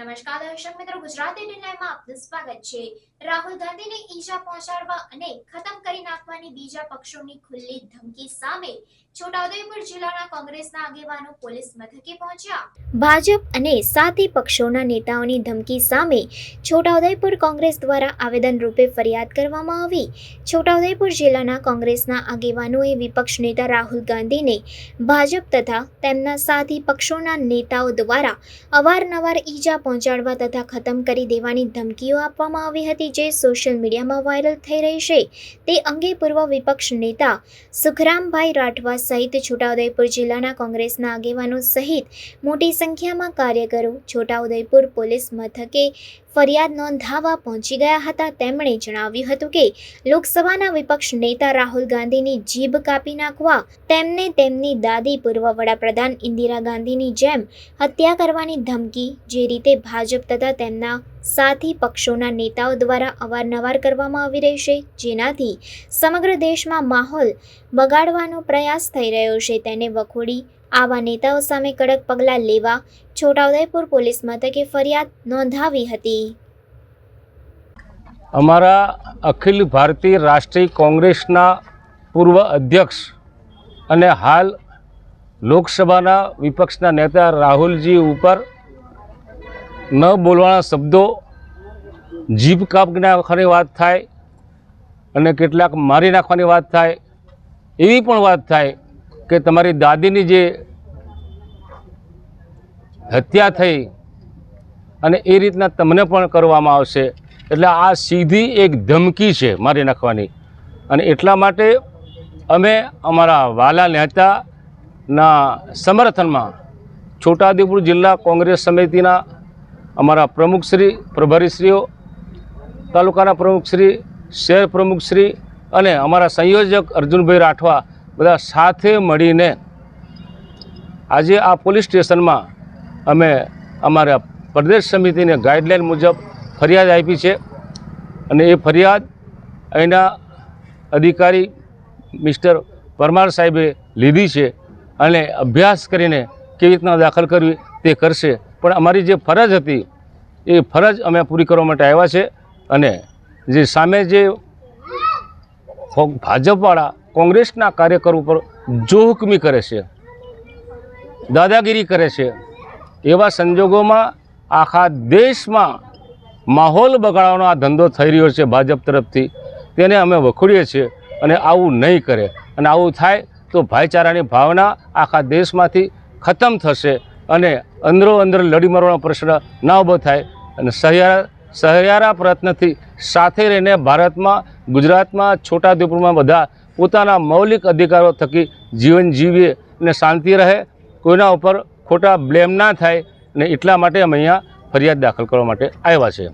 નમસ્કાર દર્શક મિત્રો, ગુજરાતી ટીવીમાં આપનું સ્વાગત છે। રાહુલ ગાંધીને ઈજા પહોંચાડવા અને ખતમ કરી નાખવાની બીજા પક્ષોની ખુલ્લી ધમકી સામે છોટાઉદેપુર જિલ્લાના કોંગ્રેસના આગેવાનો પોલીસ મથકે પહોંચ્યા। ભાજપ અને સાથી પક્ષોના નેતાઓની ધમકી સામે છોટાઉદેપુર કોંગ્રેસ દ્વારા આવેદન રૂપે ફરિયાદ કરવામાં આવી। છોટાઉદેપુર જિલ્લાના કોંગ્રેસના આગેવાનોએ વિપક્ષ નેતા રાહુલ ગાંધીને ભાજપ તથા તેમના સાથી પક્ષોના નેતાઓ દ્વારા અવારનવાર ઈજા પહોંચાડવા તથા ખતમ કરી દેવાની ધમકીઓ આપવામાં આવી હતી, જે સોશિયલ મીડિયામાં વાયરલ થઈ રહી છે। તે અંગે પૂર્વ વિપક્ષ નેતા સુખરામભાઈ રાઠવા સહિત છોટાઉદેપુર જિલ્લાના કોંગ્રેસના આગેવાનો સહિત મોટી સંખ્યામાં કાર્યકરો છોટાઉદેપુર પોલીસ મથકે ફરિયાદ નોંધાવવા પહોંચી ગયા હતા। તેમણે જણાવ્યું હતું કે લોકસભાના વિપક્ષ નેતા રાહુલ ગાંધીની જીભ કાપી નાખવા, તેમને તેમની દાદી પૂર્વ વડાપ્રધાન ઇન્દિરા ગાંધીની જેમ હત્યા કરવાની ધમકી જે રીતે ભાજપ તથા તેમના સાથી પક્ષોના નેતાઓ દ્વારા અવારનવાર કરવામાં આવી રહી છે, જેનાથી સમગ્ર દેશમાં માહોલ બગાડવાનો પ્રયાસ થઈ રહ્યો છે, તેને વખોડી આવા નેતાઓ સામે કડક પગલાં લેવા છોટાઉદેપુર પોલીસ મથકે ફરિયાદ નોંધાવી હતી। અમારા અખિલ ભારતીય રાષ્ટ્રીય કોંગ્રેસના પૂર્વ અધ્યક્ષ અને હાલ લોકસભાના વિપક્ષના નેતા રાહુલજી ઉપર ન બોલવાના શબ્દો, જીભ કાપી નાખવાની વાત થાય અને કેટલાક મારી નાખવાની વાત થાય, એવી પણ વાત થાય કે તમારી દાદીની જે હત્યા થઈ અને એ રીતના તમને પણ કરવામાં આવશે, એટલે આ સીધી એક ધમકી છે મારી નાખવાની। અને એટલા માટે અમે અમારા વાલા નેતાના સમર્થનમાં છોટાઉદેપુર જિલ્લા કોંગ્રેસ સમિતિના અમારા પ્રમુખશ્રી, પ્રભારીશ્રીઓ, તાલુકાના પ્રમુખશ્રી, શહેર પ્રમુખશ્રી અને અમારા સંયોજક અર્જુનભાઈ રાઠવા બધા સાથે મળીને આજે આ પોલીસ સ્ટેશનમાં અમે અમારા પ્રદેશ સમિતિને ગાઈડલાઈન મુજબ ફરિયાદ આપી છે અને એ ફરિયાદ અહીંના અધિકારી મિસ્ટર પરમાર સાહેબે લીધી છે અને અભ્યાસ કરીને કેવી રીતના દાખલ કરવી તે કરશે। પણ અમારી જે ફરજ હતી એ ફરજ અમે પૂરી કરવા માટે આવ્યા છે અને જે સામે જે ભાજપવાળા કોંગ્રેસના કાર્યકરો ઉપર જોહુકમી કરે છે, દાદાગીરી કરે છે, એવા સંજોગોમાં આખા દેશમાં માહોલ બગાડવાનો આ ધંધો થઈ રહ્યો છે ભાજપ તરફથી, તેને અમે વખોડીએ છીએ અને આવું નહીં કરે। અને આવું થાય તો ભાઈચારાની ભાવના આખા દેશમાંથી ખતમ થશે અને અંદરો અંદર લડી મરવાનો પ્રશ્ન ના ઊભો થાય અને સહિયારા પ્રયત્નથી સાથે રહીને ભારતમાં, ગુજરાતમાં, છોટાઉદેપુરમાં બધા પોતાના મૌલિક અધિકારો થકી જીવન જીવીએ અને શાંતિ રહે, કોઈના ઉપર ખોટા બ્લેમ ના થાય, અને એટલા માટે અમે અહીંયા ફરિયાદ દાખલ કરવા માટે આવ્યા છે।